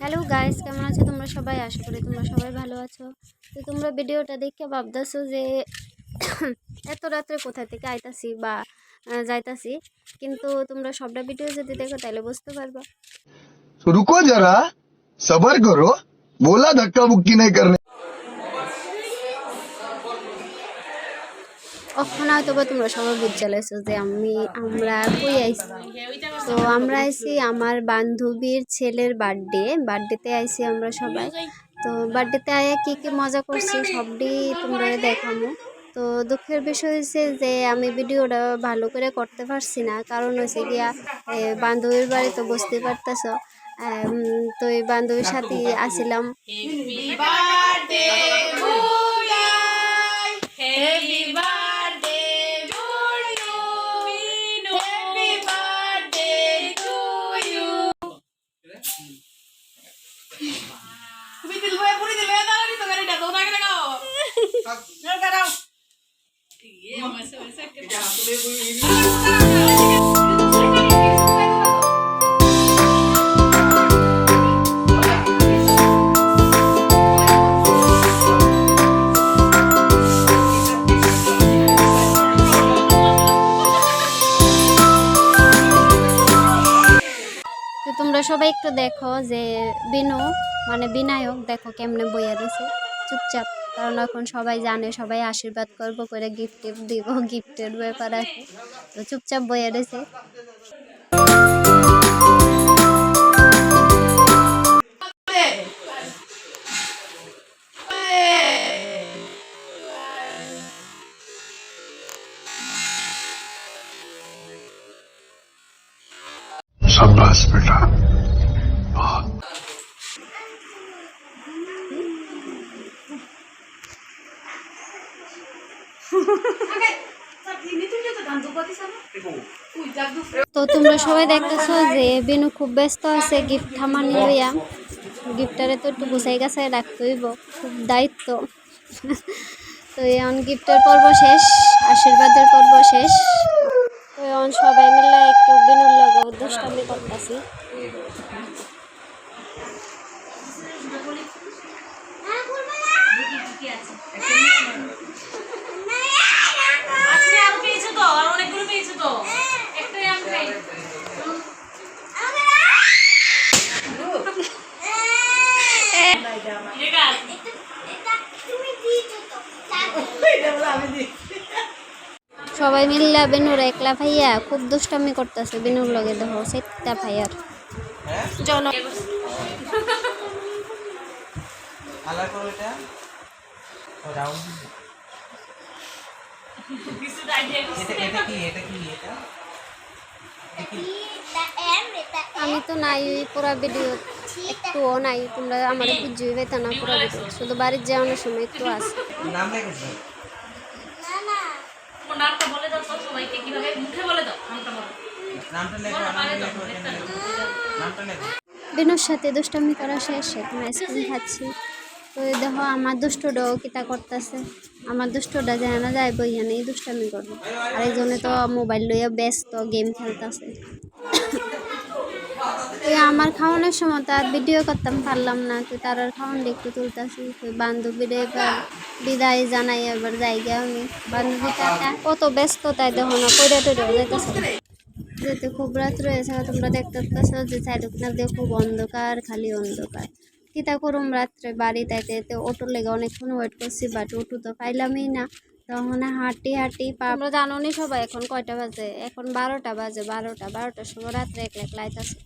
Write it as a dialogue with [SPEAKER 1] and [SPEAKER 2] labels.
[SPEAKER 1] Hello guys, কেমন আছো তোমরা সবাই? আশা করি তোমরা সবাই ভালো আছো। তো তোমরা ভিডিওটা দেখে ভাবতেছো যে এত রাত্রে কোথা থেকে আইতাছি বা যাইতাছি, কিন্তু তোমরা সবটা ভিডিও যদি দেখো তাহলে বুঝতে পারবা।
[SPEAKER 2] रुको जरा सबर करो बोला धक्का मुक्की नहीं करने
[SPEAKER 1] এখন হয়তো বা তোমরা সবাই বুঝতে লাইছো যে আমরা কই আইছি। তো আমরা আইছি আমার বান্ধবীর ছেলের বার্থডেতে আইছি আমরা সবাই। তো বার্থডেতে আয়া কি কি মজা করছি সবটি তোমরা দেখামো। তো দুঃখের বিষয় হয়েছে যে আমি ভিডিওটা ভালো করে করতে পারছি না, কারণ হয়েছে গিয়া বান্ধবীর বাড়ি তো বুঝতে পারতেছ। তো এই বান্ধবীর সাথে আসছিলাম। তোমরা সবাই একটু দেখো যে বিনু মানে বিনায়ক দেখো কেমনে বইয়া রয়েছে চুপচাপ, কারণ এখন সবাই জানে, সবাই আশীর্বাদ করবো করে গিফট দিব, গিফটের ব্যাপার আছে, তো চুপচাপ বইয়া রয়েছে।
[SPEAKER 2] शाबाश बेटा
[SPEAKER 1] তো তোমরা সবাই দেখতেছো যে বিনু খুব ব্যস্ত আছে গিফট থামানি লইয়া। গিফটারে তো একটু গুছাই গাছাই রাখতে হইব, খুব দায়িত্ব। তো এখন গিফটের পর্ব শেষ, আশীর্বাদের পর্ব শেষ। তো এখন সবাই মিলে একটু বিনুর লগে দুষ্টামি করতেছি। সবাই মিললে বেনুর একলা ভাইয়া খুব দুষ্টামি করতেছে বিনুর লগে, দেখো সেটা ভাইয়ার জন আমি তো নাই পুরা ভিডিও, একটুও নাই। তোমরা আমার বুঝিয়ে পেতে না পুরা ভিডিও, শুধু বাড়ির যাওয়ানোর সময় একটু আছে। বিনুর সাথে দুষ্টামি করা শেষ, এখন আইসক্রিম খাচ্ছি। তো দেখো আমার দুষ্টটাও কিতা করতেছে, আমার দুষ্টটা যায় না যায় বইয়া নেই দুষ্টামি করবো, আর এই জন্য তো মোবাইল লইয়া ব্যস্ত গেম খেলতেছে। তো আমার খাওয়ানোর সময় তো আর ভিডিও করতাম পারলাম না, তো তার আর খাওয়ানটা একটু তুলতেছি। তো বান্ধবীরা এবার বিদায় জানাই, এবার যাইগে আমি বান্ধবীটা কত ব্যস্ত তাই দেখো না কইরা টইরা যাইতেছে, যেতে খুব রাত রয়েছে। তোমরা দেখতে পাচ্ছ যে চারিদিক দিয়ে খুব অন্ধকার, খালি অন্ধকার। কিতা করুম রাত্রে বাড়ি তাইতে অটোর লেগে অনেকক্ষণ ওয়েট করছি, বাট অটো তো পাইলামই না। তখন হাঁটি তোমরা জানো নি সবাই এখন কয়টা বাজে, এখন 12টা বাজে। 12টার সময় রাত্রে একলা একলা আইতাছে।